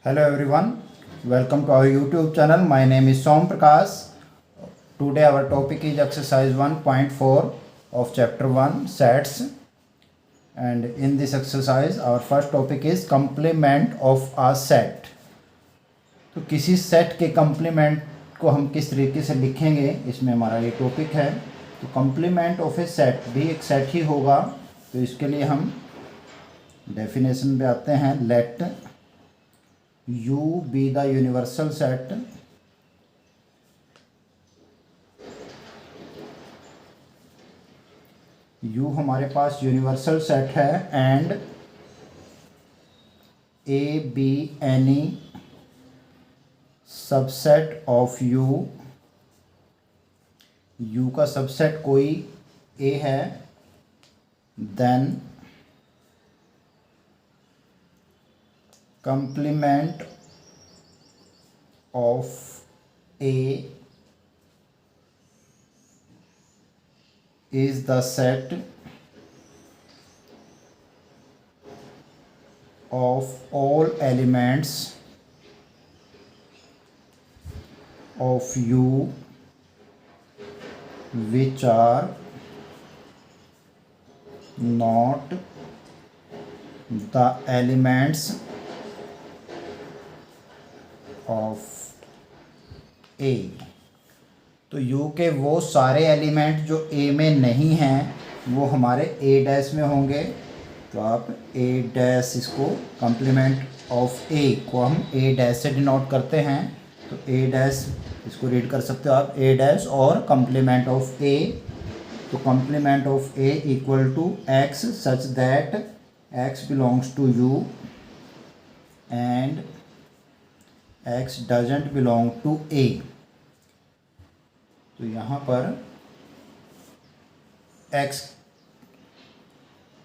Hello everyone, welcome to our YouTube channel. My name is Som Prakash. Today our topic is exercise 1.4 of chapter 1 sets, and in this exercise our first topic is complement of a set. तो किसी set के complement को हम किस तरीके से लिखेंगे, इसमें हमारा ये टॉपिक है। तो complement of a set भी एक सेट ही होगा। तो इसके लिए हम डेफिनेशन पे आते हैं। Let U be the universal set U हमारे पास यूनिवर्सल सेट है and A be any subset of U U का सबसेट कोई A है, then complement of A is the set of all elements of U which are not the elements of A. तो U के वो सारे element जो A में नहीं हैं वो हमारे A डैश में होंगे। तो आप A डैश इसको कंप्लीमेंट ऑफ A को हम A डैश से डिनोट करते हैं। तो A डैश इसको रीड कर सकते हो आप A डैश और कंप्लीमेंट ऑफ A। तो complement of A equal to X such that X belongs to U and X doesn't belong to A। तो यहाँ पर X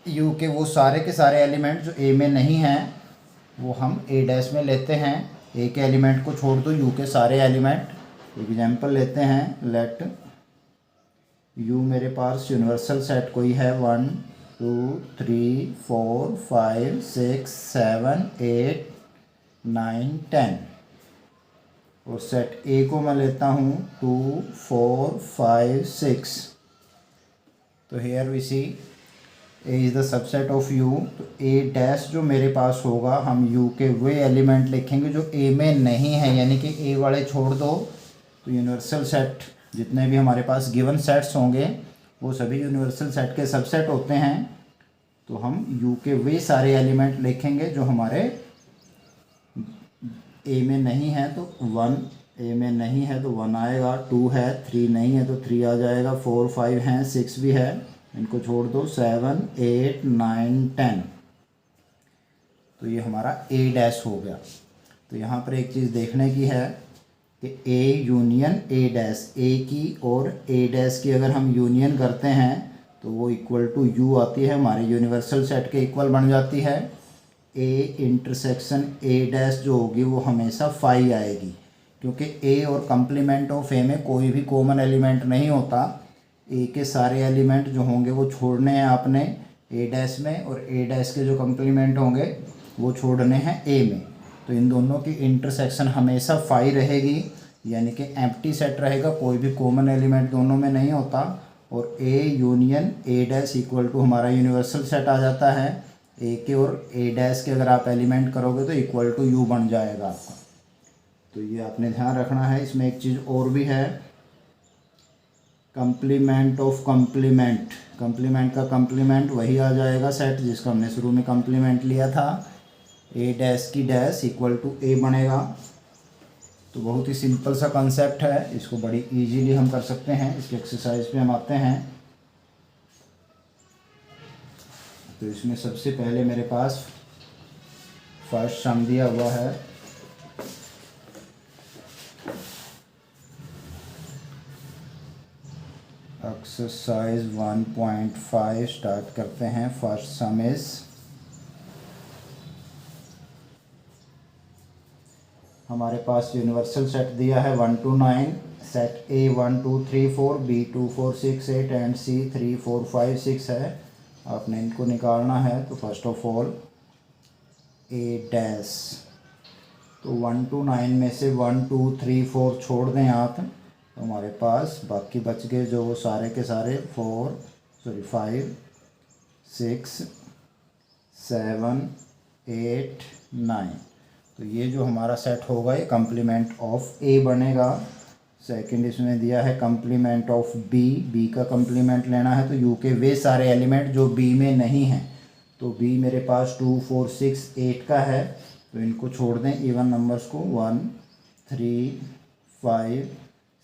U के वो सारे के सारे एलिमेंट जो A में नहीं हैं वो हम A डैश में लेते हैं। A के एलिमेंट को छोड़ दो, U के सारे एलिमेंट। एग्जाम्पल लेते हैं। लेट U मेरे पास यूनिवर्सल सेट कोई है 1 2 3 4 5 6 7 8 9 10 और सेट ए को मैं लेता हूँ 2 4 5 6। तो here we see A is the subset of U. तो ए डैश जो मेरे पास होगा हम यू के वे एलिमेंट लिखेंगे जो ए में नहीं है, यानी कि ए वाले छोड़ दो। तो यूनिवर्सल सेट जितने भी हमारे पास गिवन सेट्स होंगे वो सभी यूनिवर्सल सेट के सबसेट होते हैं। तो हम यू के वे सारे एलिमेंट लिखेंगे जो हमारे ए में नहीं है। तो 1 ए में नहीं है तो 1 आएगा, 2 है, 3 नहीं है तो 3 आ जाएगा, 4 5 हैं, 6 भी है, इनको छोड़ दो, 7 8 9 10। तो ये हमारा ए डैश हो गया। तो यहाँ पर एक चीज़ देखने की है कि ए यूनियन ए डैश, ए की और ए डैश की अगर हम यूनियन करते हैं तो वो इक्वल टू यू आती है, हमारे यूनिवर्सल सेट के इक्वल बन जाती है। ए इंटरसेक्शन ए डैश जो होगी वो हमेशा फाई आएगी, क्योंकि ए और कंप्लीमेंट ऑफ ए में कोई भी कॉमन एलिमेंट नहीं होता। ए के सारे एलिमेंट जो होंगे वो छोड़ने हैं आपने ए डैश में, और ए डैश के जो कंप्लीमेंट होंगे वो छोड़ने हैं ए में। तो इन दोनों की इंटरसेक्शन हमेशा फाई रहेगी, यानी कि एम्प्टी सेट रहेगा, कोई भी कॉमन एलिमेंट दोनों में नहीं होता। और A union A dash equal to हमारा यूनिवर्सल सेट आ जाता है। ए के और ए डैश के अगर आप एलिमेंट करोगे तो इक्वल टू यू बन जाएगा आपका। तो ये आपने ध्यान रखना है। इसमें एक चीज़ और भी है, कंप्लीमेंट ऑफ कंप्लीमेंट। कंप्लीमेंट का कंप्लीमेंट वही आ जाएगा सेट जिसका हमने शुरू में कंप्लीमेंट लिया था। ए डैश की डैश इक्वल टू ए बनेगा। तो बहुत ही सिंपल सा कंसेप्ट है, इसको बड़ी इजीली हम कर सकते हैं। इसके एक्सरसाइज पे हम आते हैं। तो इसमें सबसे पहले मेरे पास फर्स्ट सम दिया हुआ है। एक्सरसाइज 1.5 स्टार्ट करते हैं। फर्स्ट सम इज हमारे पास यूनिवर्सल सेट दिया है 1 to 9। Set A 1 2 3 4, B 2 4 6 8 and C 3 4 5 6 है। आपने इनको निकालना है। तो first of all A dash तो 1 to 9 में से 1 2 3 4 छोड़ दें आप, तो हमारे पास बाकी बच गए जो वो सारे के सारे 5 6 7 8 9। तो ये जो हमारा सेट होगा ये कम्प्लीमेंट ऑफ ए बनेगा। सेकंड इसमें दिया है कम्प्लीमेंट ऑफ बी, बी का कम्प्लीमेंट लेना है तो यू के वे सारे एलिमेंट जो बी में नहीं हैं। तो बी मेरे पास 2 4 6 8 का है, तो इनको छोड़ दें इवन नंबर्स को 1 3 5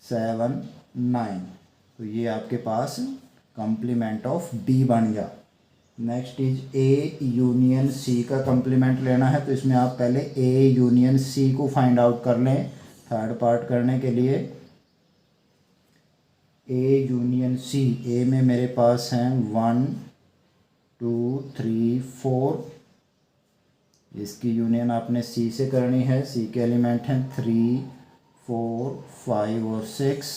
7 9। तो ये आपके पास कम्प्लीमेंट ऑफ बी बन गया। Next is A union C का कम्प्लीमेंट लेना है, तो इसमें आप पहले ए यूनियन सी को फाइंड आउट कर लें। थर्ड पार्ट करने के लिए ए यूनियन सी, ए में मेरे पास हैं 1 2 3 4, इसकी यूनियन आपने सी से करनी है। सी के एलिमेंट हैं 3 4 5 और 6।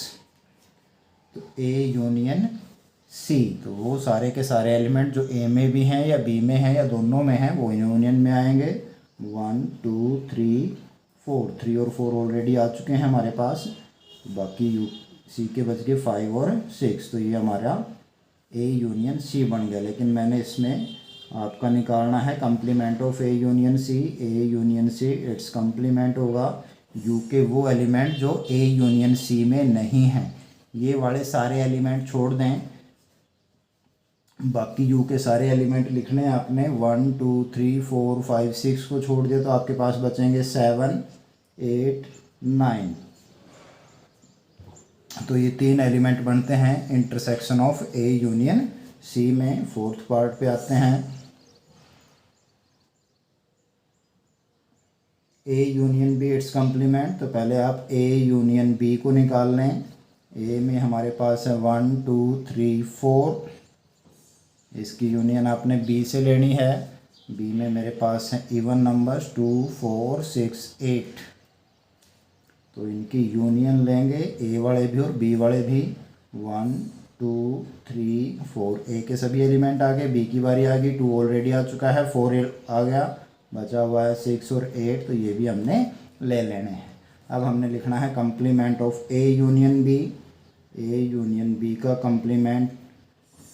तो ए यूनियन सी, तो वो सारे के सारे एलिमेंट जो ए में भी हैं या बी में हैं या दोनों में हैं वो यूनियन में आएंगे। 1 2 3 4, 3 और 4 ऑलरेडी आ चुके हैं हमारे पास, बाकी सी के बच गए 5 और 6। तो ये हमारा ए यूनियन सी बन गया। लेकिन मैंने इसमें आपका निकालना है complement of A union C. A union C its complement होगा यू के वो एलिमेंट जो ए यूनियन सी में नहीं हैं। ये वाले सारे एलिमेंट छोड़ दें, बाकी यू के सारे एलिमेंट लिखने हैं आपने। 1 2 3 4 5 6 को छोड़ दिया तो आपके पास बचेंगे 7 8 9। तो ये 3 एलिमेंट बनते हैं intersection of A union C में। फोर्थ पार्ट पे आते हैं। A union B it's complement, तो पहले आप ए यूनियन बी को निकाल लें। ए में हमारे पास है 1 2 3 4, इसकी यूनियन आपने बी से लेनी है। बी में मेरे पास हैं इवन नंबर्स 2 4 6 8, तो इनकी यूनियन लेंगे ए वाले भी और बी वाले भी। 1 2 3 4, ए के सभी एलिमेंट आ गए, बी की बारी आ गई। 2 ऑलरेडी आ चुका है, 4 आ गया, बचा हुआ है 6 और 8, तो ये भी हमने ले लेने हैं। अब हमने लिखना है complement of A union B. A union B का कम्प्लीमेंट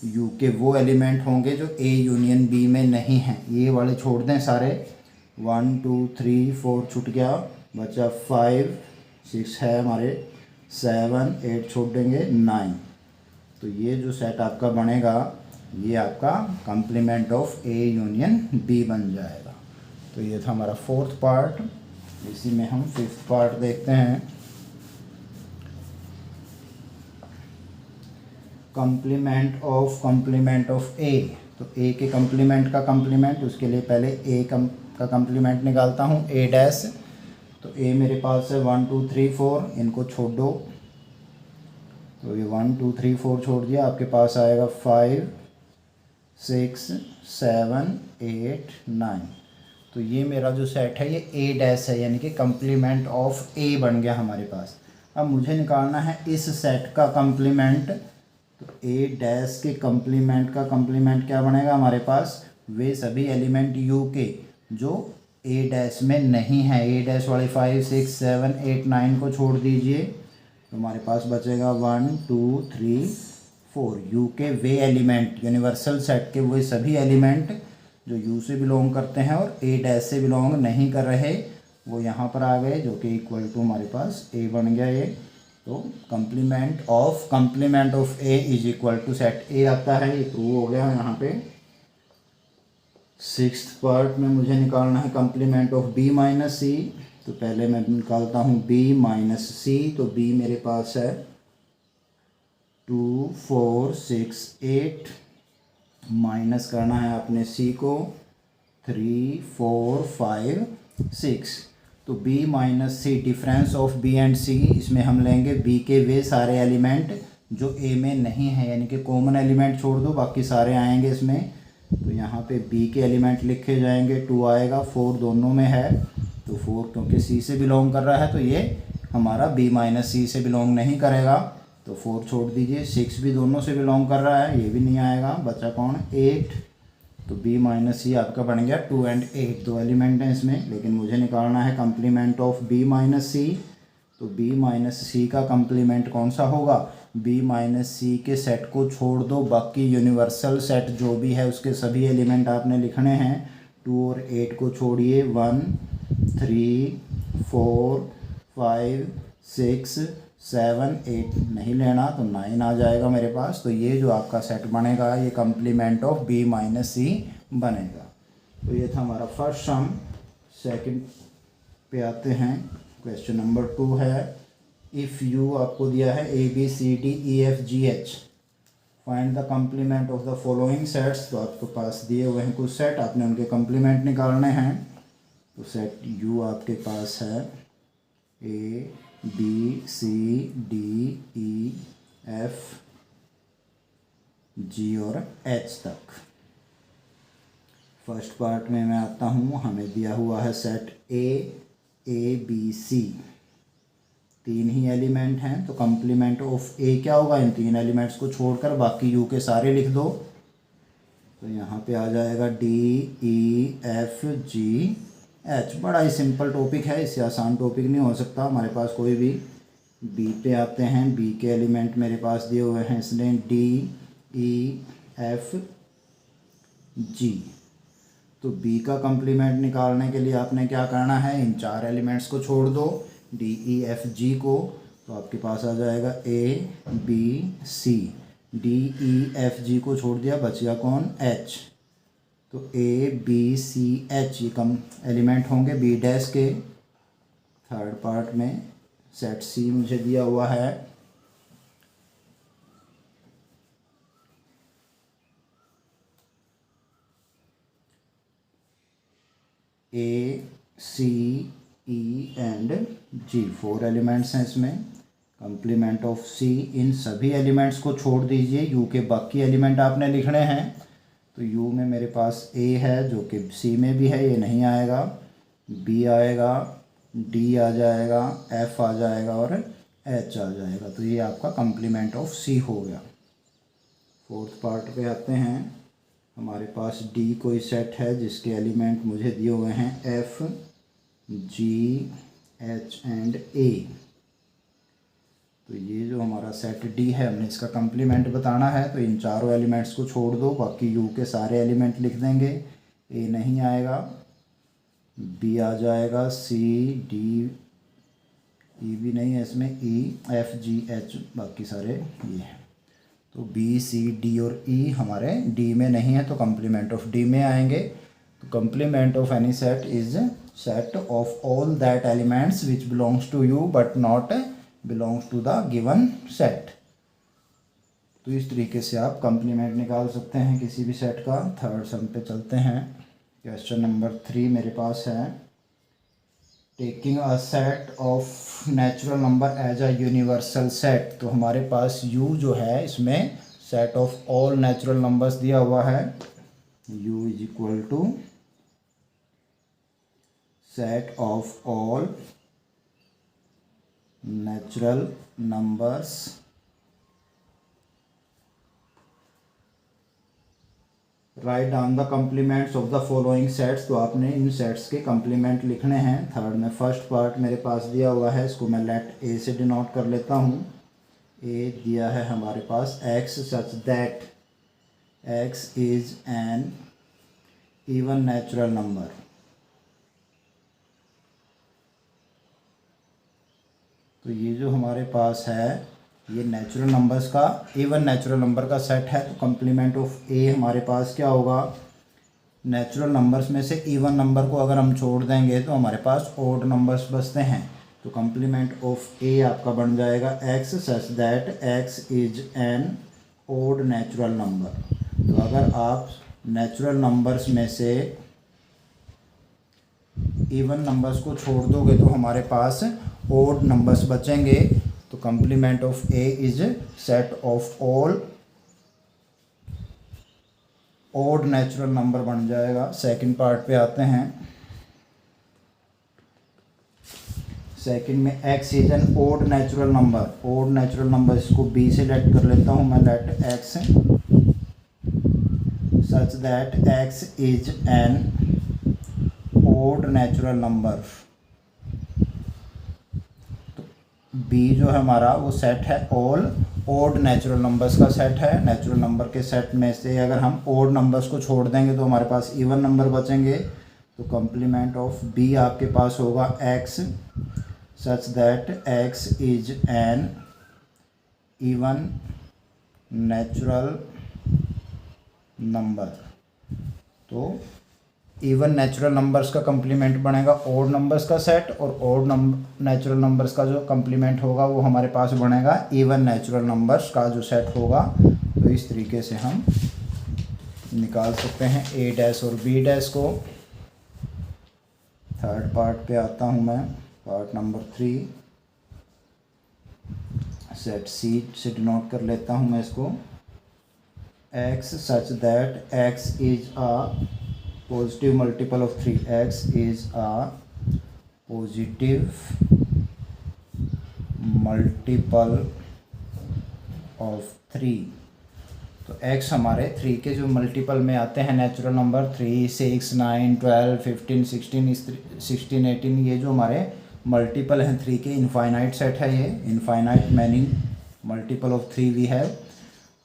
यू के वो एलिमेंट होंगे जो ए यूनियन बी में नहीं हैं। ये वाले छोड़ दें सारे। 1 2 3 4 छूट गया, बचा 5 6 है हमारे, 7 8 छोड़ देंगे 9। तो ये जो सेट आपका बनेगा ये आपका complement of A union B बन जाएगा। तो ये था हमारा फोर्थ पार्ट। इसी में हम फिफ्थ पार्ट देखते हैं। कम्प्लीमेंट ऑफ ए, तो ए के कम्प्लीमेंट का कम्प्लीमेंट, उसके लिए पहले ए का कम्प्लीमेंट निकालता हूँ, ए डैश। तो ए मेरे पास है 1 2 3 4, इनको छोड़ दो। तो ये 1 2 3 4 छोड़ दिया, आपके पास आएगा 5 6 7 8 9। तो ये मेरा जो सेट है ये ए डैश है, यानी कि कम्प्लीमेंट ऑफ ए बन गया हमारे पास। अब मुझे निकालना है इस सेट का कम्प्लीमेंट। तो ए डैश के कम्प्लीमेंट का कम्प्लीमेंट क्या बनेगा हमारे पास, वे सभी एलिमेंट यू के जो ए डैश में नहीं है। ए डैश वाले 5 6 7 8 9 को छोड़ दीजिए, तो हमारे पास बचेगा 1 2 3 4। यू के वे एलिमेंट, यूनिवर्सल सेट के वो सभी एलिमेंट जो यू से बिलोंग करते हैं और ए डैश से बिलोंग नहीं कर रहे, वो यहाँ पर आ गए, जो कि इक्वल टू हमारे पास ए बन गया ये। तो complement of A is equal to set A आता है, ये प्रूव हो गया यहाँ पे। सिक्स्थ पार्ट में मुझे निकालना है कम्प्लीमेंट ऑफ बी माइनस सी। तो पहले मैं निकालता हूँ बी माइनस सी। तो बी मेरे पास है 2 4 6 8, माइनस करना है अपने सी को 3 4 5 6। तो b minus C, difference of b and c, इसमें हम लेंगे b के वे सारे एलिमेंट जो a में नहीं है, यानी कि कॉमन एलिमेंट छोड़ दो, बाकी सारे आएंगे इसमें। तो यहाँ पे b के एलिमेंट लिखे जाएंगे, 2 आएगा, 4 दोनों में है, तो 4 क्योंकि c से बिलोंग कर रहा है तो ये हमारा b माइनस सी से बिलोंग नहीं करेगा, तो 4 छोड़ दीजिए। 6 भी दोनों से बिलोंग कर रहा है, ये भी नहीं आएगा। बचा कौन, 8 तो b माइनस सी आपका बन गया 2 और 8, दो एलिमेंट हैं इसमें, लेकिन मुझे निकालना है कंप्लीमेंट ऑफ b माइनस सी। तो b माइनस सी का कंप्लीमेंट कौन सा होगा, b माइनस सी के सेट को छोड़ दो, बाकी यूनिवर्सल सेट जो भी है उसके सभी एलिमेंट आपने लिखने हैं। 2 और 8 को छोड़िए, 1 3 4 5 6 7 8 नहीं लेना तो 9 आ जाएगा मेरे पास। तो ये जो आपका सेट बनेगा ये कंप्लीमेंट ऑफ b माइनस सी बनेगा। तो ये था हमारा फर्स्ट सम। सेकंड पे आते हैं। क्वेश्चन नंबर 2 है, इफ़ यू आपको दिया है A B C D E F G H, find the complement of the following sets. तो आपके पास दिए हुए हैं कुछ सेट, आपने उनके कंप्लीमेंट निकालने हैं। तो सेट यू आपके पास है A B C D E F G और एच तक। फर्स्ट पार्ट में मैं आता हूँ, हमें दिया हुआ है सेट ए बी सी, 3 ही एलिमेंट हैं। तो कंप्लीमेंट ऑफ ए क्या होगा, इन 3 एलिमेंट्स को छोड़कर बाकी यू के सारे लिख दो। तो यहाँ पे आ जाएगा D E F G H. बड़ा ही सिंपल टॉपिक है, इससे आसान टॉपिक नहीं हो सकता हमारे पास कोई भी। बी पे आते हैं, बी के एलिमेंट मेरे पास दिए हुए हैं इसने डी ई एफ जी। तो बी का कंप्लीमेंट निकालने के लिए आपने क्या करना है, इन 4 एलिमेंट्स को छोड़ दो, डी ई एफ जी को। तो आपके पास आ जाएगा A B C, D E F G को छोड़ दिया, बच गया कौन, एच। तो ए बी सी एच ये कम एलिमेंट होंगे बी डैश के। थर्ड पार्ट में सेट सी मुझे दिया हुआ है ए सी ई एंड जी, 4 एलिमेंट्स हैं इसमें। कंप्लीमेंट ऑफ सी, इन सभी एलिमेंट्स को छोड़ दीजिए, यू के बाकी एलिमेंट आपने लिखने हैं। तो यू में मेरे पास ए है जो कि सी में भी है, ये नहीं आएगा, बी आएगा, डी आ जाएगा, एफ आ जाएगा और एच आ जाएगा। तो ये आपका कंप्लीमेंट ऑफ सी हो गया। फोर्थ पार्ट पे आते हैं, हमारे पास डी कोई सेट है जिसके एलिमेंट मुझे दिए हुए हैं एफ जी एच एंड ए। तो ये जो हमारा सेट डी है हमने इसका कंप्लीमेंट बताना है। तो इन चारों एलिमेंट्स को छोड़ दो, बाकी यू के सारे एलिमेंट लिख देंगे। ए नहीं आएगा, बी आ जाएगा, सी डी ई भी नहीं है इसमें, ई एफ जी एच बाकी सारे ये हैं। तो बी सी डी और ई हमारे डी में नहीं है, तो कंप्लीमेंट ऑफ डी में आएंगे। तो complement of any set is set of all that elements which belongs to U but not belongs to the given set. तो इस तरीके से आप कंप्लीमेंट निकाल सकते हैं किसी भी सेट का। थर्ड सम पे चलते हैं। क्वेश्चन नंबर 3 मेरे पास है, taking a set of natural number as a universal set. तो हमारे पास u जो है इसमें set of all natural numbers दिया हुआ है। u is equal to set of all natural numbers write down the complements of the following sets. तो आपने इन सेट्स के कंप्लीमेंट लिखने हैं। थर्ड में फर्स्ट पार्ट मेरे पास दिया हुआ है, इसको मैं लेट ए से डिनोट कर लेता हूँ। ए दिया है हमारे पास x such that x is an even natural number. तो ये जो हमारे पास है ये नेचुरल नंबर्स का इवन नेचुरल नंबर का सेट है। तो कंप्लीमेंट ऑफ ए हमारे पास क्या होगा, नेचुरल नंबर्स में से इवन नंबर को अगर हम छोड़ देंगे तो हमारे पास ऑड नंबर्स बचते हैं। तो कंप्लीमेंट ऑफ ए आपका बन जाएगा x such that x is an odd natural number. तो अगर आप नेचुरल नंबर्स में से इवन नंबर्स को छोड़ दोगे तो हमारे पास ऑड नंबर्स बचेंगे। तो complement of A is set of all odd natural number बन जाएगा। सेकंड पार्ट पे आते हैं। सेकंड में x is an odd natural number. Odd natural number इसको b से लेट कर लेता हूँ मैं, late x such that x is an odd natural number। तो b जो है हमारा वो सेट है ऑल ओड नेचुरल नंबर्स का सेट है। नेचुरल नंबर के सेट में से अगर हम ओड नंबर्स को छोड़ देंगे तो हमारे पास इवन नंबर बचेंगे। तो कॉम्प्लीमेंट ऑफ b आपके पास होगा x such that x is an even natural number. तो इवन नेचुरल नंबर्स का कम्प्लीमेंट बनेगा ओड नंबर्स का सेट, और ओड नेचुरल नंबर्स का जो कम्प्लीमेंट होगा वो हमारे पास बनेगा इवन नेचुरल नंबर्स का जो सेट होगा। तो इस तरीके से हम निकाल सकते हैं a डैश और b डैश को। थर्ड पार्ट पे आता हूँ मैं, पार्ट नंबर 3। सेट c से डिनोट कर लेता हूँ मैं इसको x such that x is a positive multiple of 3। x is a positive multiple of 3। तो x हमारे 3 के जो मल्टीपल में आते हैं नेचुरल नंबर 3, 6, 9, 12, 15, 16, 18, ये जो हमारे मल्टीपल हैं 3 के, इनफाइनाइट सेट है ये। Infinite meaning multiple of 3 we have.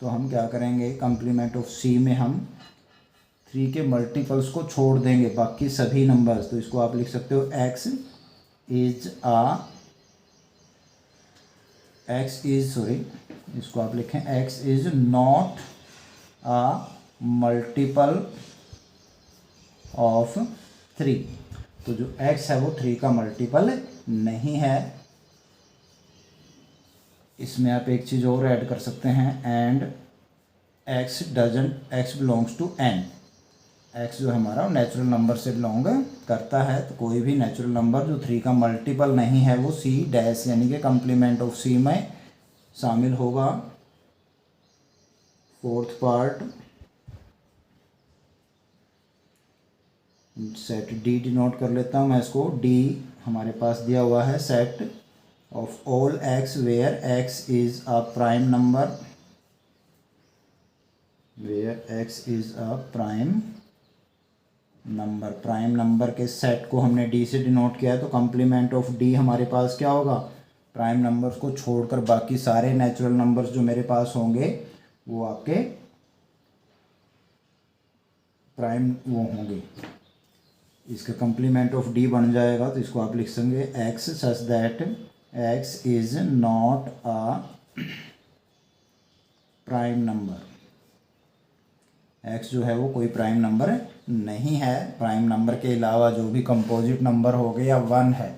तो हम क्या करेंगे, कम्प्लीमेंट ऑफ c में हम 3 के मल्टीपल्स को छोड़ देंगे, बाकी सभी नंबर्स। तो इसको आप लिख सकते हो x इसको आप लिखें x is not a multiple of 3। तो जो x है वो 3 का मल्टीपल नहीं है। इसमें आप एक चीज़ और ऐड कर सकते हैं, and x belongs to n। x जो हमारा नेचुरल नंबर से बिलोंग करता है। तो कोई भी नेचुरल नंबर जो 3 का मल्टीपल नहीं है वो c डैश यानी कि कम्प्लीमेंट ऑफ c में शामिल होगा। Fourth part, set d denote कर लेता हूँ मैं इसको। d हमारे पास दिया हुआ है set of all x where x is a prime number, where x is a prime number। Prime number के सेट को हमने d से डिनोट किया है। तो कम्प्लीमेंट ऑफ d हमारे पास क्या होगा, प्राइम नंबर्स को छोड़कर बाकी सारे नेचुरल नंबर्स जो मेरे पास होंगे वो आपके प्राइम वो होंगे। इसका कम्प्लीमेंट ऑफ d बन जाएगा। तो इसको आप लिख सकेंगे x such that x is not a prime number. x जो है वो कोई प्राइम नंबर नहीं है। प्राइम नंबर के अलावा जो भी कंपोजिट नंबर हो गए या 1 है,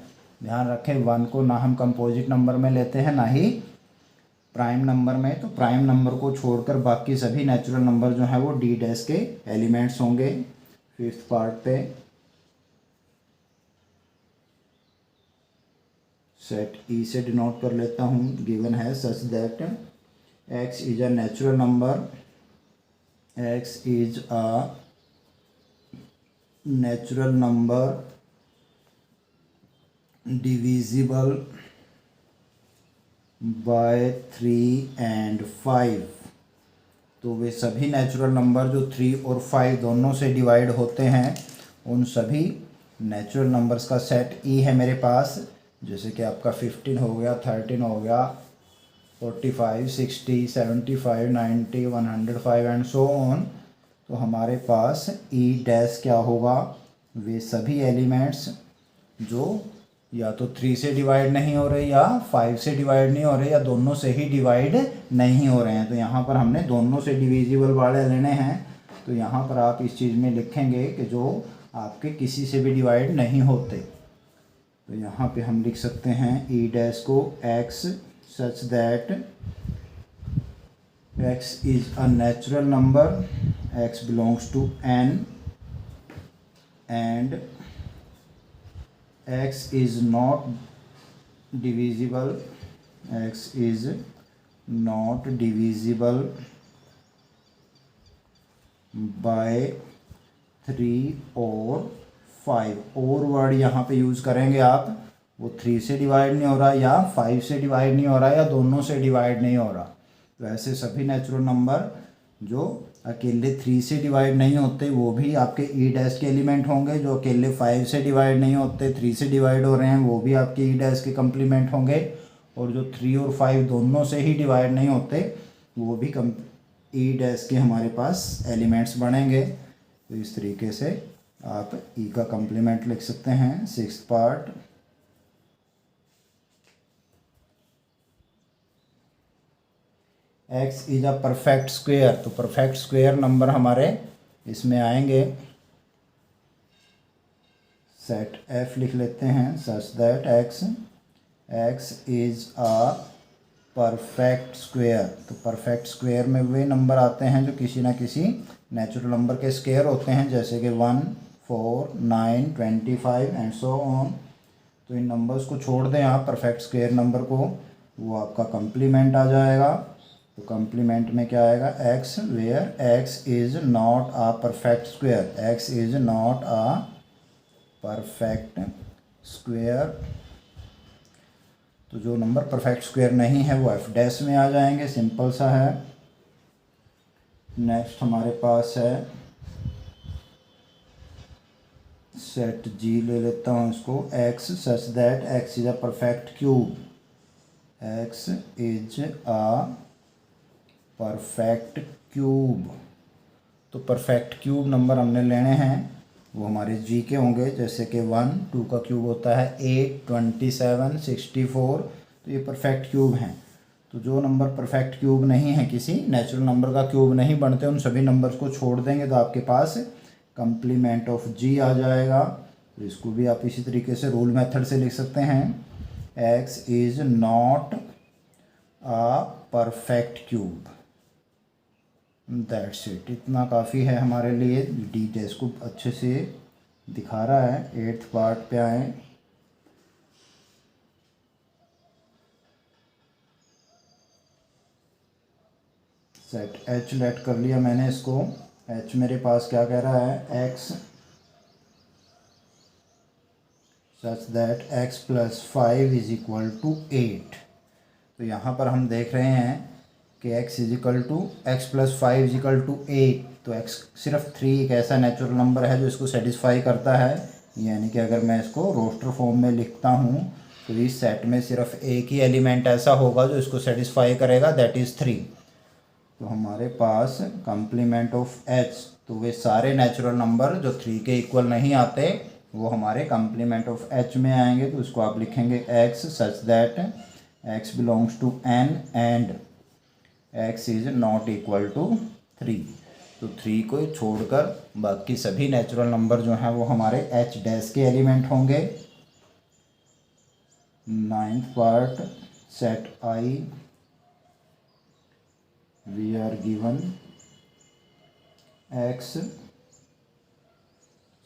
ध्यान रखें 1 को ना हम कंपोजिट नंबर में लेते हैं ना ही प्राइम नंबर में। तो प्राइम नंबर को छोड़कर बाकी सभी नेचुरल नंबर जो है वो d डैश के एलिमेंट्स होंगे। फिफ्थ पार्ट पे सेट ई से डिनोट कर लेता हूँ। गिवन है सच that x is a natural number, x is a natural number divisible by 3 and 5। तो वे सभी नेचुरल नंबर जो 3 और 5 दोनों से डिवाइड होते हैं, उन सभी नेचुरल नंबर्स का सेट ई है मेरे पास। जैसे कि आपका 15 हो गया, 13 हो गया, 45, 60, 75, 90, 105 एंड सो ऑन। तो हमारे पास ई डैश क्या होगा, वे सभी एलिमेंट्स जो या तो 3 से डिवाइड नहीं हो रहे या 5 से डिवाइड नहीं हो रहे या दोनों से ही डिवाइड नहीं हो रहे हैं। तो यहाँ पर हमने दोनों से डिविजिबल वाले लेने हैं। तो यहाँ पर आप इस चीज़ में लिखेंगे कि जो आपके किसी से भी डिवाइड नहीं होते। तो यहाँ पे हम लिख सकते हैं ई डैश को x such that x is a natural number, x belongs to n and x is not divisible, x is not divisible by 3 और 5। और वर्ड यहाँ पे यूज़ करेंगे आप, वो 3 से डिवाइड नहीं हो रहा या 5 से डिवाइड नहीं हो रहा या दोनों से डिवाइड नहीं हो रहा। तो ऐसे सभी नेचुरल नंबर जो अकेले 3 से डिवाइड नहीं होते वो भी आपके ई डैश के एलिमेंट होंगे, जो अकेले 5 से डिवाइड नहीं होते 3 से डिवाइड हो रहे हैं वो भी आपके ई डैश के कंप्लीमेंट होंगे, और जो 3 और 5 दोनों से ही डिवाइड नहीं होते वो भी ई डैश के हमारे पास एलिमेंट्स बनेंगे। तो इस तरीके से आप ई का कंप्लीमेंट लिख सकते हैं। Sixth part, x is a perfect square, तो परफेक्ट स्क्वेयर नंबर हमारे इसमें आएंगे। सेट एफ लिख लेते हैं सच that x is a perfect square. तो परफेक्ट स्क्वेयर में वे नंबर आते हैं जो किसी ना किसी नेचुरल नंबर के स्क्वेयर होते हैं, जैसे कि 1, 4, 9, 25 एंड सो ऑन। तो इन नंबर्स को छोड़ दें आप परफेक्ट स्क्वेयर नंबर को, वो आपका कंप्लीमेंट आ जाएगा। तो कंप्लीमेंट में क्या आएगा, x where x is not a perfect square, x is not a perfect square. तो जो नंबर परफेक्ट स्क्वायर नहीं है वो एफ डैश में आ जाएंगे, सिंपल सा है। नेक्स्ट हमारे पास है सेट जी, ले लेता हूँ इसको, x such that x is a perfect cube, x is a perfect cube. तो परफेक्ट क्यूब नंबर हमने लेने हैं वो हमारे जी के होंगे, जैसे कि 1, 2 का क्यूब होता है 8, 27, 64। तो ये परफेक्ट क्यूब हैं। तो जो नंबर परफेक्ट क्यूब नहीं है, किसी नेचुरल नंबर का क्यूब नहीं बनते, उन सभी नंबर्स को छोड़ देंगे तो आपके पास कंप्लीमेंट ऑफ जी आ जाएगा। तो इसको भी आप इसी तरीके से रूल मेथड से लिख सकते हैं, x is not a perfect cube. That's it, इतना काफ़ी है हमारे लिए। डिटेल्स को अच्छे से दिखा रहा है। 8th पार्ट पे आए, सेट एच लेट कर लिया मैंने इसको। एच मेरे पास क्या कह रहा है, x such that x plus 5 is equal to 8। तो यहाँ पर हम देख रहे हैं कि x is equal to x plus 5 is equal to 8। तो x सिर्फ 3 एक ऐसा नेचुरल नंबर है जो इसको सेटिस्फाई करता है। यानी कि अगर मैं इसको रोस्टर फॉर्म में लिखता हूँ तो इस सेट में सिर्फ एक ही एलिमेंट ऐसा होगा जो इसको सेटिस्फाई करेगा, दैट इज़ 3। तो हमारे पास कंप्लीमेंट ऑफ h, तो वे सारे नेचुरल नंबर जो 3 के इक्वल नहीं आते वो हमारे कंप्लीमेंट ऑफ h में आएंगे। तो उसको आप लिखेंगे x such that x belongs to n and x is not equal to 3। तो 3 को छोड़कर बाकी सभी नेचुरल नंबर जो हैं वो हमारे h डैश के एलिमेंट होंगे। 9th part, set i, we are given x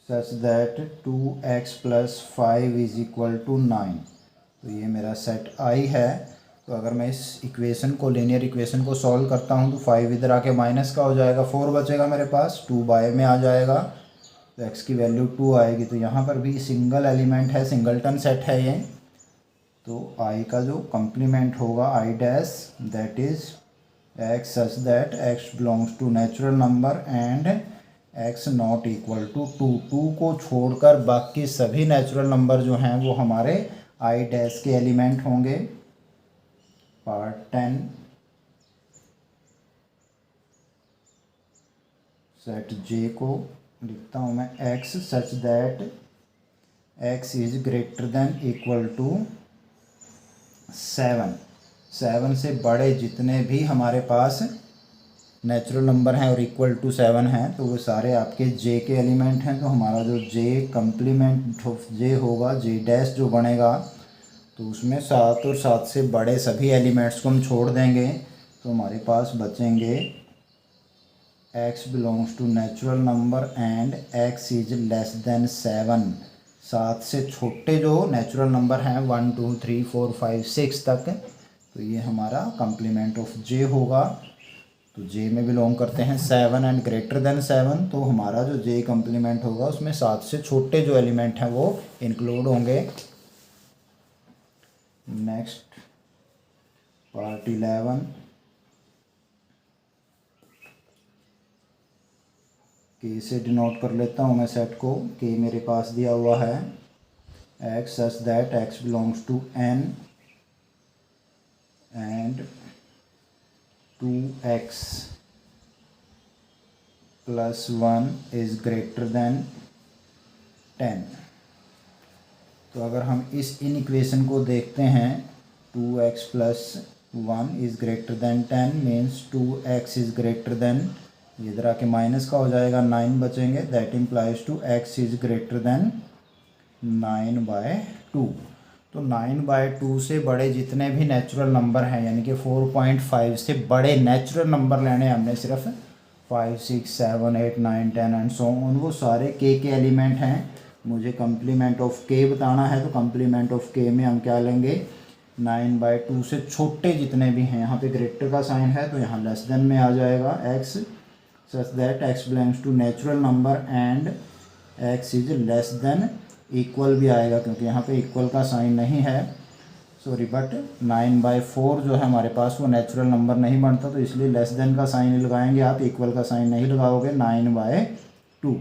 such that 2x plus 5 is equal to 9। तो ये मेरा सेट i है। तो अगर मैं इस इक्वेशन को, लीनियर इक्वेशन को सॉल्व करता हूँ तो 5 इधर आके माइनस का हो जाएगा, 4 बचेगा मेरे पास, 2 बाय में आ जाएगा। तो x की वैल्यू 2 आएगी। तो यहाँ पर भी सिंगल एलिमेंट है, सिंगलटन सेट है ये। तो i का जो कंप्लीमेंट होगा i dash, that is x such that x belongs to natural number and x not equal to 2। 2 को छोड़कर बाकी सभी नेचुरल नंबर जो हैं वो हमारे i डैश के एलिमेंट होंगे। पार्ट 10, सेट j को लिखता हूँ मैं, x such that x is greater than equal to 7। 7 से बड़े जितने भी हमारे पास नेचुरल नंबर हैं और इक्वल टू 7 हैं तो वो सारे आपके j के एलिमेंट हैं। तो हमारा जो j कंप्लीमेंट ऑफ j होगा, j डैश जो बनेगा, तो उसमें 7 और 7 से बड़े सभी एलिमेंट्स को हम छोड़ देंगे। तो हमारे पास बचेंगे x belongs to natural number and x is less than 7। 7 से छोटे जो नेचुरल नंबर हैं 1, 2, 3, 4, 5, 6 तक, तो ये हमारा कंप्लीमेंट ऑफ j होगा। तो j में बिलोंग करते हैं 7 एंड ग्रेटर देन 7। तो हमारा जो j कंप्लीमेंट होगा उसमें 7 से छोटे जो एलिमेंट हैं वो इंक्लूड होंगे। नेक्स्ट पार्ट 11, के से डिनोट कर लेता हूँ मैं सेट को। के मेरे पास दिया हुआ है x such that x belongs to n and 2x plus 1 is greater than 10। तो अगर हम इस इन इक्वेशन को देखते हैं 2x plus 1 is greater than 10 means 2x is greater than, इधर आके माइनस का हो जाएगा 9 बचेंगे, that implies to x is greater than 9/2। तो 9/2 से बड़े जितने भी नेचुरल नंबर हैं यानी कि 4.5 से बड़े नेचुरल नंबर लेने हमने सिर्फ 5, 6, 7, 8, 9, 10 एंड सो ऑन, वो सारे के एलिमेंट हैं। मुझे कम्प्लीमेंट ऑफ के बताना है तो कम्प्लीमेंट ऑफ के में हम क्या लेंगे 9/2 से छोटे जितने भी हैं, यहाँ पे ग्रेटर का साइन है तो यहाँ लेस देन में आ जाएगा x such that x belongs to natural number and x is less than, equal भी आएगा क्योंकि यहाँ पे इक्वल का साइन नहीं है, सॉरी, बट 9/4 जो है हमारे पास वो नेचुरल नंबर नहीं बनता तो इसलिए लेस देन का साइन लगाएंगे आप, इक्वल का साइन नहीं लगाओगे 9/2।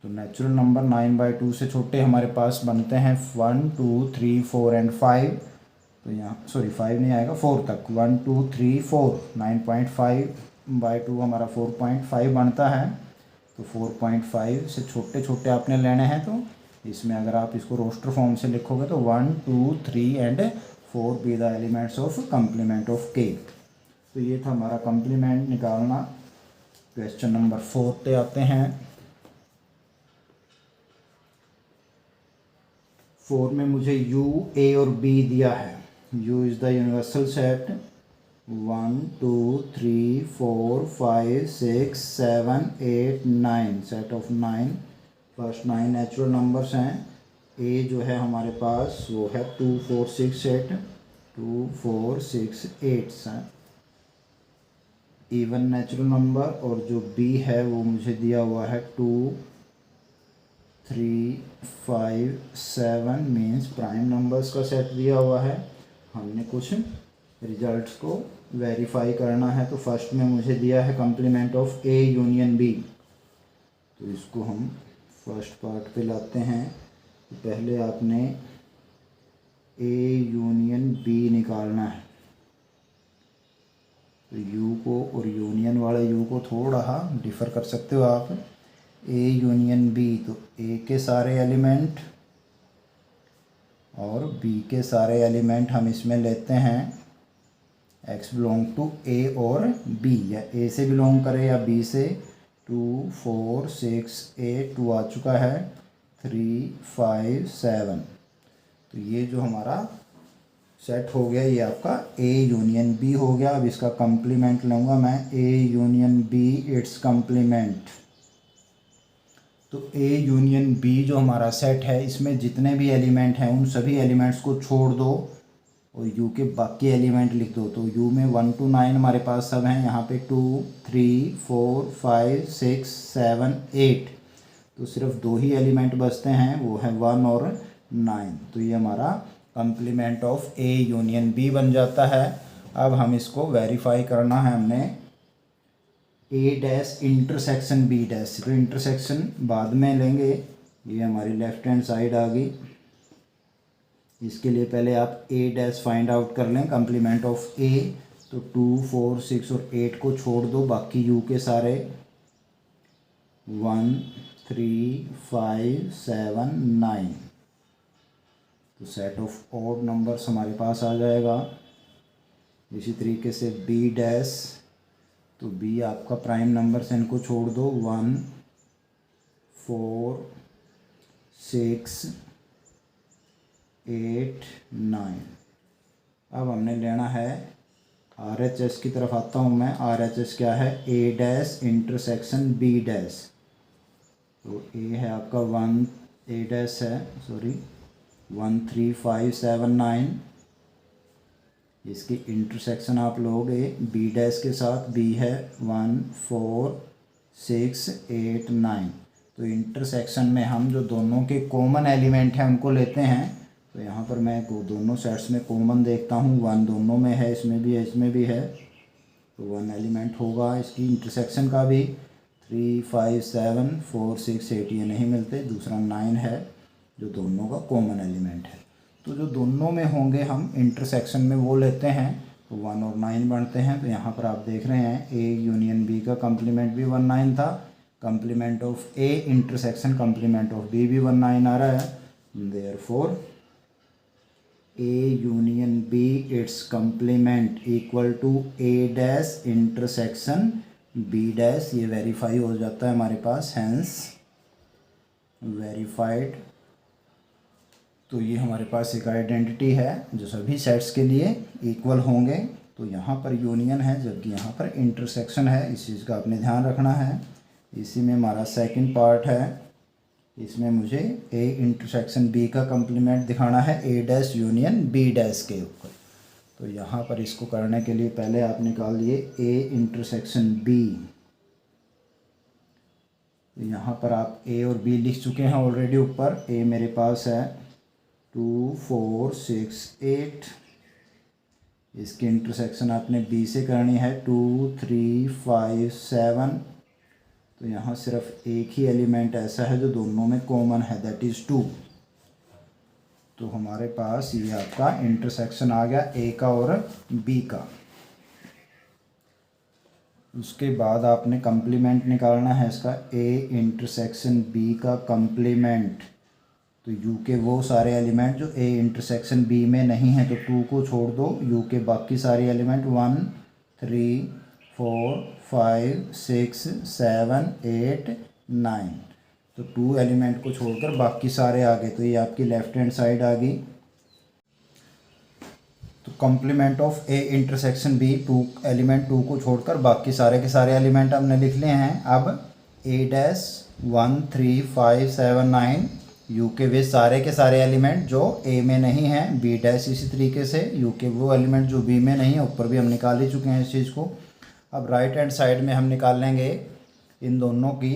तो नेचुरल नंबर 9/2 से छोटे हमारे पास बनते हैं 1, 2, 3, 4 एंड 5। तो यहाँ सॉरी 5 नहीं आएगा 4 तक, 1, 2, 3, 4, 9.5/2 हमारा 4.5 बनता है। तो 4.5 से छोटे छोटे आपने लेने हैं तो इसमें अगर आप इसको रोस्टर फॉर्म से लिखोगे तो 1, 2, 3 and 4 be the elements of complement of के। तो ये था हमारा कम्प्लीमेंट निकालना। क्वेश्चन नंबर 4 पे आते हैं। 4 में मुझे u, a और b दिया है। u is the universal set 1, 2, 3, 4, 5, 6, 7, 8, 9, set of 9, first 9 natural numbers हैं। a जो है हमारे पास वो है 2, 4, 6, 8, 2, 4, 6, 8 है इवन नेचुरल नंबर, और जो b है वो मुझे दिया हुआ है 2, 3, 5, 7 मीन्स प्राइम नंबर्स का सेट दिया हुआ है। हमने कुछ रिजल्ट्स को वेरीफाई करना है तो फर्स्ट में मुझे दिया है complement of a union b। तो इसको हम फर्स्ट पार्ट पे लाते हैं। तो पहले आपने a यूनियन b निकालना है। तो u को और यूनियन वाले u को थोड़ा डिफ़र कर सकते हो आप। a यूनियन b, तो a के सारे एलिमेंट और b के सारे एलिमेंट हम इसमें लेते हैं x बिलोंग टू a और b, या a से बिलोंग करे या b से। 2, 4, 6, 8, 2 आ चुका है, 3, 5, 7। तो ये जो हमारा सेट हो गया ये आपका a यूनियन b हो गया। अब इसका कम्प्लीमेंट लूँगा मैं a union b it's complement. तो a यूनियन b जो हमारा सेट है इसमें जितने भी एलिमेंट हैं उन सभी एलिमेंट्स को छोड़ दो और u के बाकी एलिमेंट लिख दो। तो u में 1 to 9 हमारे पास सब हैं, यहाँ पे 2, 3, 4, 5, 6, 7, 8। तो सिर्फ 2 ही एलिमेंट बचते हैं, वो है 1 और 9। तो ये हमारा complement of a union b बन जाता है। अब हम इसको वेरीफाई करना है हमने a dash intersection b dash. तो इंटरसेक्शन बाद में लेंगे, ये हमारी लेफ्ट हैंड साइड आ गई। इसके लिए पहले आप a डैश फाइंड आउट कर लें कम्प्लीमेंट ऑफ a। तो 2, 4, 6 और 8 को छोड़ दो, बाकी u के सारे 1, 3, 5, 7, 9। तो सेट ऑफ ऑड नंबर्स हमारे पास आ जाएगा। इसी तरीके से b डैश, तो b आपका प्राइम नंबर से इनको छोड़ दो 1, 4, 6, 8, 9। अब हमने लेना है RHS की तरफ आता हूँ मैं। RHS क्या है a dash intersection b dash. तो a है आपका 1, a डैश है सॉरी 1, 3, 5, 7, 9। इसकी इंटरसेक्शन आप लोगे b डैश के साथ, b है 1, 4, 6, 8, 9। तो इंटरसेक्शन में हम जो दोनों के कॉमन एलिमेंट हैं उनको लेते हैं। तो यहाँ पर मैं दोनों सेट्स में कॉमन देखता हूँ, 1 दोनों में है, इसमें भी है, इसमें भी है। तो 1 एलिमेंट होगा इसकी इंटरसेक्शन का भी। 3 5 7 4 6 8 ये नहीं मिलते, दूसरा 9 है जो दोनों का कॉमन एलिमेंट है। तो जो दोनों में होंगे हम इंटरसेक्शन में वो लेते हैं, तो 1 और 9 बनते हैं। तो यहाँ पर आप देख रहे हैं ए यूनियन बी का कम्प्लीमेंट भी 1 9 था, complement of A intersection complement of B भी 1 9 आ रहा है। Therefore A union B it's complement equal to A dash intersection B dash, ये वेरीफाई हो जाता है हमारे पास, हैंस वेरीफाइड। तो ये हमारे पास एक आइडेंटिटी है जो सभी सेट्स के लिए इक्वल होंगे। तो यहाँ पर यूनियन है जबकि यहाँ पर इंटरसेक्शन है, इस चीज़ का आपने ध्यान रखना है। इसी में हमारा सेकंड पार्ट है, इसमें मुझे ए इंटरसेक्शन बी का कम्प्लीमेंट दिखाना है A dash union B dash के ऊपर। तो यहाँ पर इसको करने के लिए पहले आप निकाल लिए ए इंटरसेक्शन बी। यहाँ पर आप ए और बी लिख चुके हैं ऑलरेडी ऊपर। ए मेरे पास है 2 4 6 8, इसकी इंटरसेक्शन आपने बी से करनी है 2 3 5 7। तो यहाँ सिर्फ एक ही एलिमेंट ऐसा है जो दोनों में कॉमन है, दैट इज़ 2। तो हमारे पास ये आपका इंटरसेक्शन आ गया ए का और बी का। उसके बाद आपने कम्प्लीमेंट निकालना है इसका, ए इंटरसेक्शन बी का कम्प्लीमेंट। तो यू के वो सारे एलिमेंट जो ए इंटरसेक्शन बी में नहीं है, तो 2 को छोड़ दो, यू के बाकी सारे एलिमेंट 1 3 4 5 6 7 8 9। तो 2 एलिमेंट को छोड़कर बाकी सारे आ गए। तो ये आपकी लेफ्ट हैंड साइड आ गई। तो complement of A intersection B, 2 element 2 को छोड़कर बाकी सारे के सारे एलिमेंट हमने लिख लिए हैं। अब ए डैश 1 3 5 7 9, यू के वे सारे के सारे एलिमेंट जो ए में नहीं हैं, बी डैश इसी तरीके से, यू के वो एलिमेंट जो बी में नहीं है, ऊपर भी हम निकाल ही चुके हैं इस चीज़ को। अब राइट हैंड साइड में हम निकाल लेंगे इन दोनों की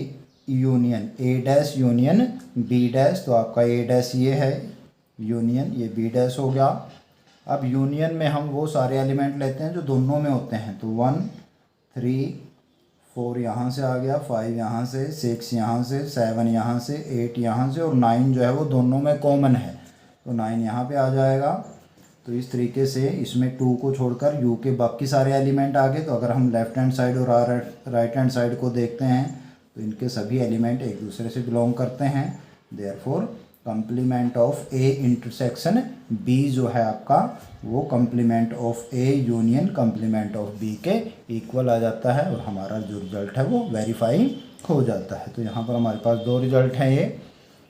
union, A dash union B dash. तो आपका ए डैश ये है यूनियन, ये बी डैश हो गया। अब यूनियन में हम वो सारे एलिमेंट लेते हैं जो दोनों में होते हैं। तो 1 3 4 यहाँ से आ गया, 5 यहाँ से, 6 यहाँ से, 7 यहाँ से, 8 यहाँ से, और 9 जो है वो दोनों में कॉमन है, तो 9 यहाँ पे आ जाएगा। तो इस तरीके से इसमें 2 को छोड़कर यू के बाकी सारे एलिमेंट आ गए। तो अगर हम लेफ़्ट हैंड साइड और राइट हैंड साइड को देखते हैं तो इनके सभी एलिमेंट एक दूसरे से बिलोंग करते हैं। Therefore complement of A intersection B जो है आपका, वो complement of A union complement of B के इक्वल आ जाता है, और हमारा जो रिज़ल्ट है वो वेरीफाई हो जाता है। तो यहाँ पर हमारे पास 2 रिज़ल्ट हैं ये।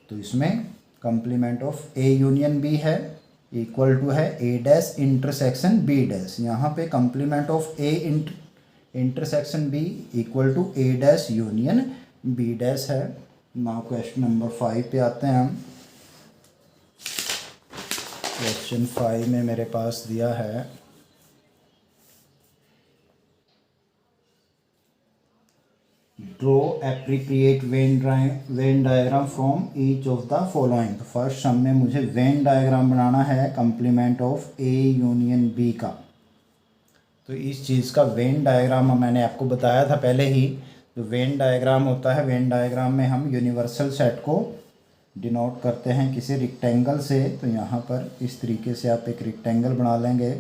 तो इसमें complement of A union B है इक्वल टू है A dash intersection B dash. यहाँ पे complement of A intersection B equal to A dash union B dash है। नाउ क्वेश्चन नंबर 5 पे आते हैं हम। क्वेश्चन 5 में मेरे पास दिया है draw appropriate Venn diagram from each of the following. तो फर्स्ट सम में मुझे वेन डायग्राम बनाना है complement of A union B का। तो इस चीज़ का वेन डायग्राम मैंने आपको बताया था पहले ही। जो वेन डायग्राम होता है, वेन डायग्राम में हम यूनिवर्सल सेट को डिनोट करते हैं किसी रेक्टेंगल से। तो यहाँ पर इस तरीके से आप एक रेक्टेंगल बना लेंगे।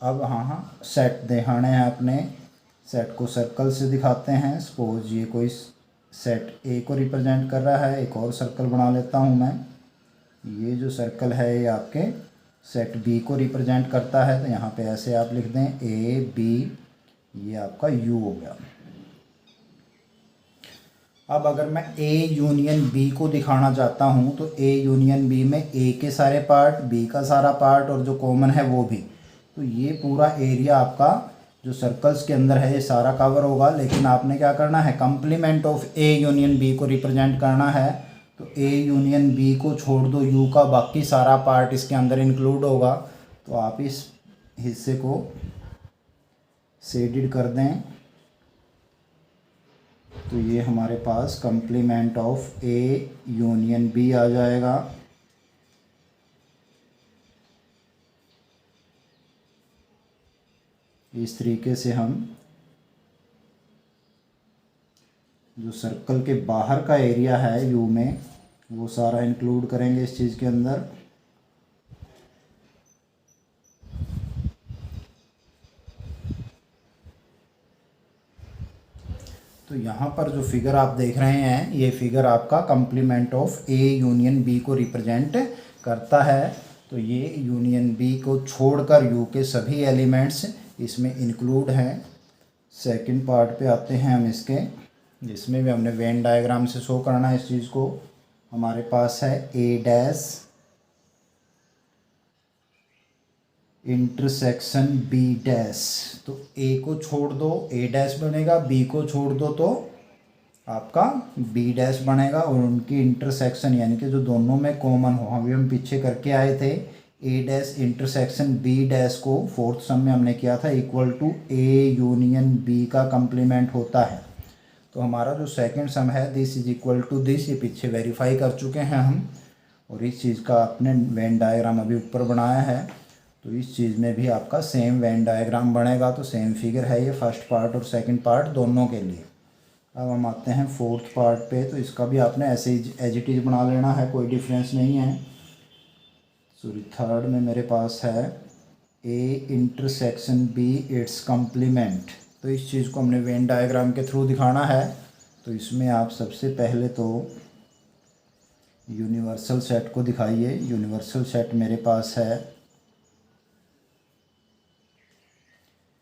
अब हाँ सेट दिखाने हैं अपने, सेट को सर्कल से दिखाते हैं। सपोज ये कोई सेट ए को रिप्रेजेंट कर रहा है, एक और सर्कल बना लेता हूँ मैं। ये जो सर्कल है ये आपके सेट बी को रिप्रेजेंट करता है। तो यहाँ पे ऐसे आप लिख दें ए बी, ये आपका यू हो गया। अब अगर मैं ए यूनियन बी को दिखाना चाहता हूँ तो ए यूनियन बी में ए के सारे पार्ट, बी का सारा पार्ट और जो कॉमन है वो भी। तो ये पूरा एरिया आपका जो सर्कल्स के अंदर है ये सारा कवर होगा। लेकिन आपने क्या करना है, complement of A union B को रिप्रेजेंट करना है। तो ए यूनियन बी को छोड़ दो, यू का बाकी सारा पार्ट इसके अंदर इंक्लूड होगा। तो आप इस हिस्से को शेडेड कर दें। तो ये हमारे पास complement of A union B आ जाएगा। इस तरीके से हम जो सर्कल के बाहर का एरिया है यू में वो सारा इंक्लूड करेंगे इस चीज़ के अंदर। तो यहाँ पर जो फिगर आप देख रहे हैं ये फिगर आपका complement of A union B को रिप्रेजेंट करता है। तो ये यूनियन बी को छोड़कर यू के सभी एलिमेंट्स इसमें इंक्लूड हैं। सेकंड पार्ट पे आते हैं हम इसके, जिसमें भी हमने वेन डायग्राम से शो करना है इस चीज़ को। हमारे पास है A dash intersection B dash. तो ए को छोड़ दो ए डैश बनेगा, बी को छोड़ दो तो आपका बी डैश बनेगा, और उनकी इंटरसेक्शन यानी कि जो दोनों में कॉमन हो, अभी हम पीछे करके आए थे A dash intersection B dash को फोर्थ सम में हमने किया था equal to A union B का कंप्लीमेंट होता है। तो हमारा जो सेकंड सम है this is equal to this, ये पीछे वेरीफाई कर चुके हैं हम, और इस चीज़ का आपने वेन डायग्राम अभी ऊपर बनाया है। तो इस चीज़ में भी आपका सेम वेन डायग्राम बनेगा। तो सेम फिगर है ये फर्स्ट पार्ट और सेकंड पार्ट दोनों के लिए। अब हम आते हैं फोर्थ पार्ट पे। तो इसका भी आपने ऐसे ही एज इट इज़ बना लेना है, कोई डिफरेंस नहीं है। सॉरी थर्ड में मेरे पास है A intersection B it's complement. तो इस चीज़ को हमने वेन डायग्राम के थ्रू दिखाना है। तो इसमें आप सबसे पहले तो यूनिवर्सल सेट को दिखाइए। यूनिवर्सल सेट मेरे पास है,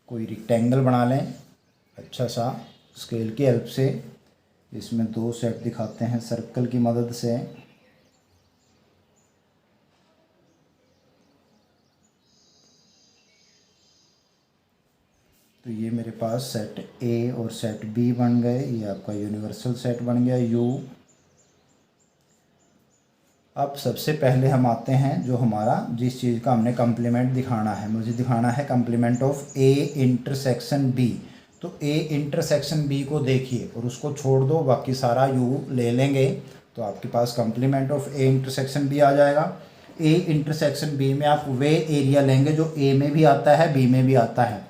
कोई रेक्टेंगल बना लें अच्छा सा स्केल की हेल्प से। इसमें दो सेट दिखाते हैं सर्कल की मदद से। तो ये मेरे पास सेट ए और सेट बी बन गए, ये आपका यूनिवर्सल सेट बन गया यू। अब सबसे पहले हम आते हैं जो हमारा जिस चीज़ का हमने कंप्लीमेंट दिखाना है, मुझे दिखाना है complement of A intersection B. तो ए इंटरसेक्शन बी को देखिए और उसको छोड़ दो, बाकी सारा यू ले लेंगे तो आपके पास complement of A intersection B आ जाएगा। ए इंटरसेक्शन बी में आप वे एरिया लेंगे जो ए में भी आता है बी में भी आता है।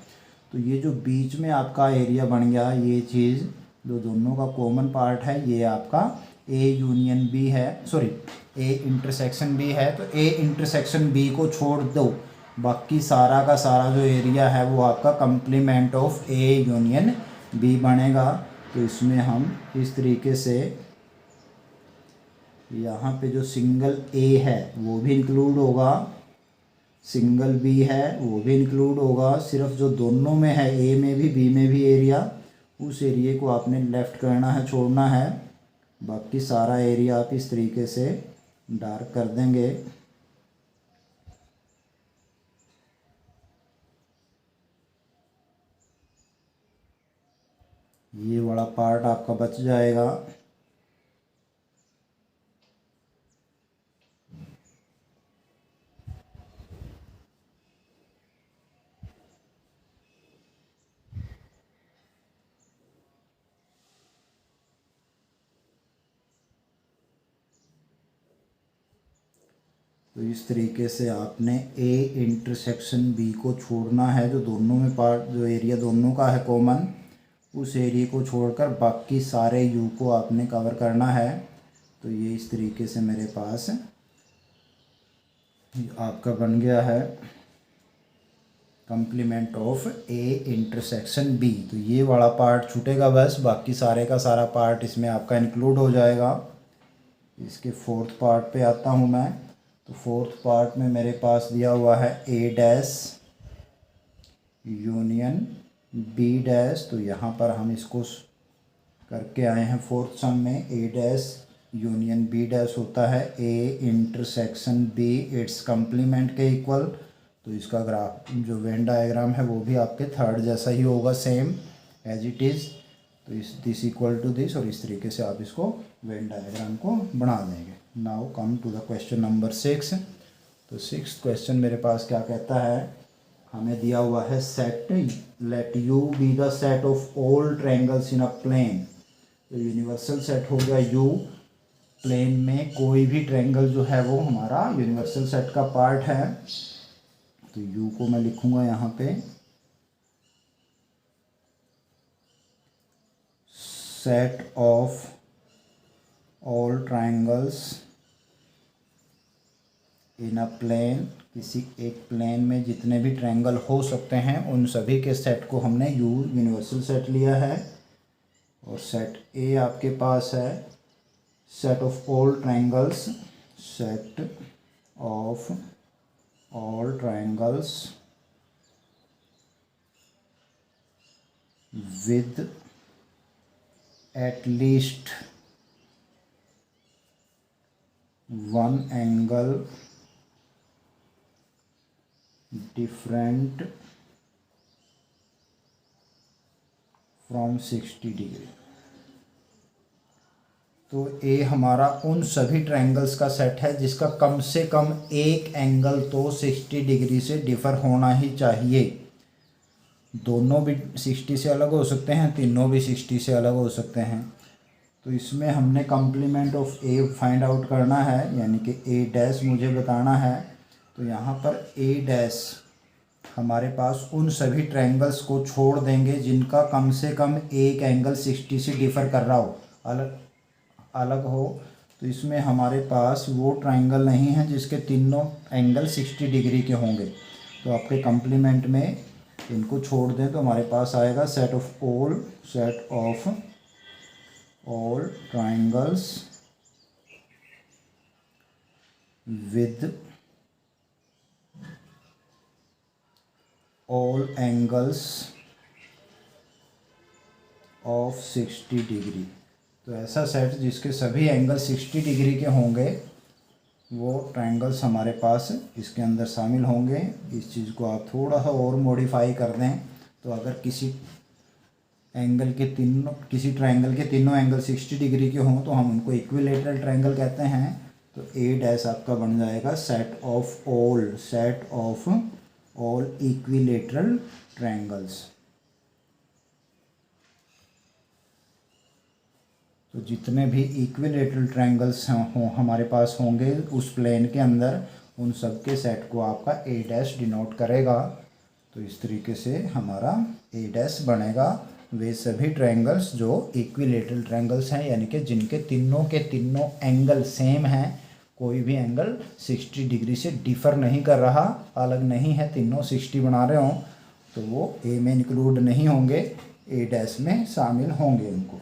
तो ये जो बीच में आपका एरिया बन गया, ये चीज़ जो दोनों का कॉमन पार्ट है ये आपका ए यूनियन बी है, सॉरी ए इंटरसेक्शन बी है। तो ए इंटरसेक्शन बी को छोड़ दो, बाकी सारा का सारा जो एरिया है वो आपका complement of A union B बनेगा। तो इसमें हम इस तरीके से यहाँ पे जो सिंगल ए है वो भी इंक्लूड होगा, सिंगल बी है वो भी इंक्लूड होगा। सिर्फ जो दोनों में है ए में भी बी में भी एरिया, उस एरिए को आपने लेफ़्ट करना है, छोड़ना है। बाकी सारा एरिया आप इस तरीके से डार्क कर देंगे। ये वाला पार्ट आपका बच जाएगा। तो इस तरीके से आपने ए इंटरसेक्शन बी को छोड़ना है, जो दोनों में पार्ट जो एरिया दोनों का है कॉमन, उस एरिया को छोड़कर बाकी सारे यू को आपने कवर करना है। तो ये इस तरीके से मेरे पास आपका बन गया है complement of A intersection B. तो ये वाला पार्ट छूटेगा बस, बाकी सारे का सारा पार्ट इसमें आपका इंक्लूड हो जाएगा। इसके फोर्थ पार्ट पे आता हूँ मैं। तो फोर्थ पार्ट में मेरे पास दिया हुआ है A dash union B dash. तो यहाँ पर हम इसको करके आए हैं फोर्थ सम में, A dash union B dash होता है A intersection B it's complement के इक्वल। तो इसका ग्राफ जो वेन डायग्राम है वो भी आपके थर्ड जैसा ही होगा, सेम एज इट इज़। तो दिस इक्वल टू दिस, और इस तरीके से आप इसको वेन डायग्राम को बना देंगे। Now come to the question number 6। तो 6th क्वेश्चन मेरे पास क्या कहता है, हमें दिया हुआ है set let U be the set of all triangles in a plane. तो यूनिवर्सल सेट हो गया यू, प्लेन में कोई भी ट्रायंगल जो है वो हमारा यूनिवर्सल सेट का पार्ट है। तो यू को मैं लिखूँगा यहाँ पे set of all triangles in a plane, किसी एक प्लेन में जितने भी ट्रायंगल हो सकते हैं उन सभी के सेट को हमने यूनिवर्सल सेट लिया है। और सेट ए आपके पास है set of all triangles, set of all triangles with at least one angle different from 60 degree. तो ए हमारा उन सभी ट्रायंगल्स का सेट है जिसका कम से कम एक एंगल तो 60 डिग्री से डिफ़र होना ही चाहिए। दोनों भी 60 से अलग हो सकते हैं, तीनों भी 60 से अलग हो सकते हैं। तो इसमें हमने complement of A find out करना है, यानी कि ए डैश मुझे बताना है। तो यहाँ पर ए डैश हमारे पास उन सभी ट्रायंगल्स को छोड़ देंगे जिनका कम से कम एक एंगल 60 से डिफ़र कर रहा हो, अलग हो। तो इसमें हमारे पास वो ट्रायंगल नहीं है जिसके तीनों एंगल 60 डिग्री के होंगे। तो आपके कॉम्प्लीमेंट में इनको छोड़ दें तो हमारे पास आएगा set of all triangles with all angles of 60 degree. तो ऐसा सेट जिसके सभी एंगल 60 डिग्री के होंगे वो ट्रायंगल्स हमारे पास इसके अंदर शामिल होंगे। इस चीज़ को आप थोड़ा सा और मॉडिफाई कर दें तो अगर किसी ट्रायंगल के तीनों एंगल 60 डिग्री के हों तो हम उनको इक्विलेटरल ट्रायंगल कहते हैं। तो ए डैश आपका बन जाएगा set of all equilateral triangles. तो जितने भी इक्विलेटरल ट्रायंगल्स हों हमारे पास होंगे उस प्लेन के अंदर, उन सब के सेट को आपका ए डैश डिनोट करेगा। तो इस तरीके से हमारा ए डैश बनेगा वे सभी ट्रायंगल्स जो इक्विलेटरल ट्रायंगल्स हैं, यानी कि जिनके तीनों के तीनों एंगल सेम हैं, कोई भी एंगल 60 डिग्री से डिफ़र नहीं कर रहा, अलग नहीं है, तीनों 60 बना रहे हों तो वो ए में इंक्लूड नहीं होंगे, ए डैश में शामिल होंगे उनको।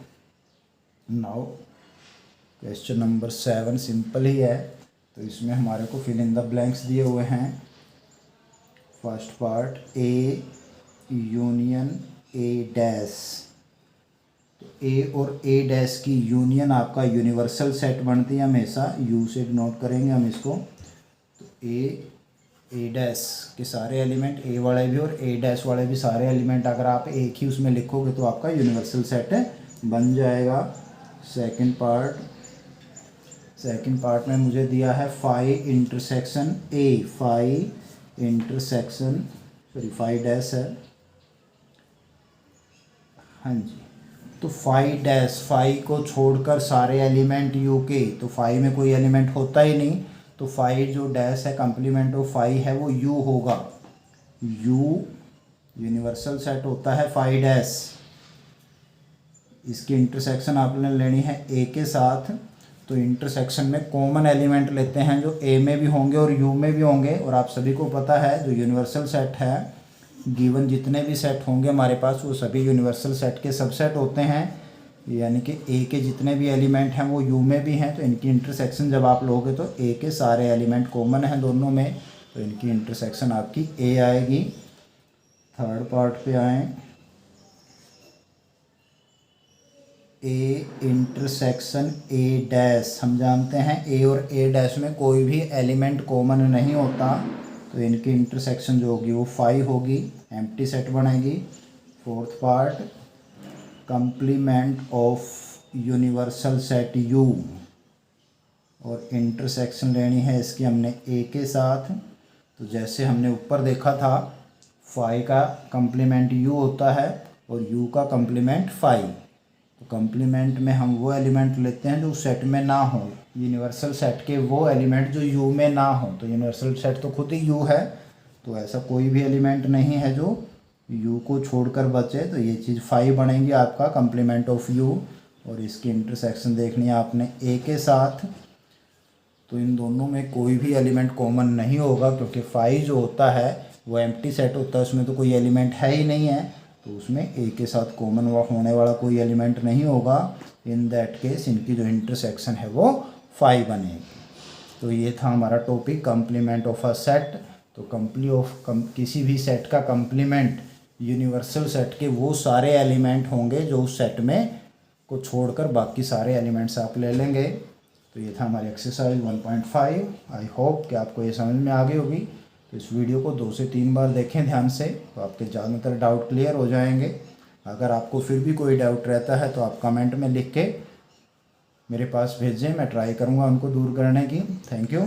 नाउ क्वेश्चन नंबर 7 सिंपल ही है। तो इसमें हमारे को फिल इन द ब्लैंक्स दिए हुए हैं। First part A union A dash. तो ए और ए डैश की यूनियन आपका यूनिवर्सल सेट बनती है, हमेशा यू से डिनोट करेंगे हम इसको। तो ए डैश के सारे एलिमेंट, ए वाले भी और ए डैश वाले भी सारे एलिमेंट अगर आप एक ही उसमें लिखोगे तो आपका यूनिवर्सल सेट बन जाएगा। सेकंड पार्ट में मुझे दिया है phi intersection A, phi dash है, हाँ जी। तो फाई को छोड़कर सारे एलिमेंट यू के, तो फाई में कोई एलिमेंट होता ही नहीं, तो फाई जो डैश है कॉम्प्लीमेंट ऑफ फाई है वो यू होगा। यू यूनिवर्सल सेट होता है फाई डैश। इसकी इंटरसेक्शन आपने लेनी है ए के साथ। तो इंटरसेक्शन में कॉमन एलिमेंट लेते हैं जो ए में भी होंगे और यू में भी होंगे। और आप सभी को पता है जो यूनिवर्सल सेट है, गिवन जितने भी सेट होंगे हमारे पास वो सभी यूनिवर्सल सेट के सबसेट होते हैं, यानी कि ए के जितने भी एलिमेंट हैं वो यू में भी हैं। तो इनकी इंटरसेक्शन जब आप लोगे तो ए के सारे एलिमेंट कॉमन हैं दोनों में, तो इनकी इंटरसेक्शन आपकी ए आएगी। थर्ड पार्ट पे आएँ, ए इंटरसेक्शन ए डैश। हम जानते हैं ए और ए डैश में कोई भी एलिमेंट कॉमन नहीं होता, तो इनकी इंटरसेक्शन जो होगी वो फाई होगी, एम्प्टी सेट बनेगी। Fourth part complement of universal set you, और इंटरसेक्शन लेनी है इसकी हमने ए के साथ। तो जैसे हमने ऊपर देखा था फाई का कंप्लीमेंट यू होता है और यू का कंप्लीमेंट फाई। तो कंप्लीमेंट में हम वो एलिमेंट लेते हैं जो सेट में ना हो, यूनिवर्सल सेट के वो एलिमेंट जो यू में ना हो। तो यूनिवर्सल सेट तो खुद ही यू है, तो ऐसा कोई भी एलिमेंट नहीं है जो यू को छोड़कर बचे, तो ये चीज़ फाई बनेगी आपका कंप्लीमेंट ऑफ यू। और इसकी इंटरसेक्शन देखनी है आपने ए के साथ, तो इन दोनों में कोई भी एलिमेंट कॉमन नहीं होगा, क्योंकि 5 जो होता है वो एम्प्टी सेट होता है, उसमें तो कोई एलिमेंट है ही नहीं है, तो उसमें ए के साथ कॉमन होने वाला कोई एलिमेंट नहीं होगा। इन दैट केस इनकी जो इंटरसेक्शन है वो 5 बनेगी। तो ये था हमारा topic complement of a set. तो किसी भी सेट का कंप्लीमेंट यूनिवर्सल सेट के वो सारे एलिमेंट होंगे जो उस सेट में को छोड़कर बाकी सारे एलिमेंट्स आप ले लेंगे। तो ये था हमारी एक्सरसाइज 1.5। आई होप कि आपको ये समझ में आ गई होगी। तो इस वीडियो को 2 से 3 बार देखें ध्यान से, तो आपके ज़्यादातर डाउट क्लियर हो जाएंगे। अगर आपको फिर भी कोई डाउट रहता है तो आप कमेंट में लिख के मेरे पास भेजें, मैं ट्राई करूँगा उनको दूर करने की। Thank you.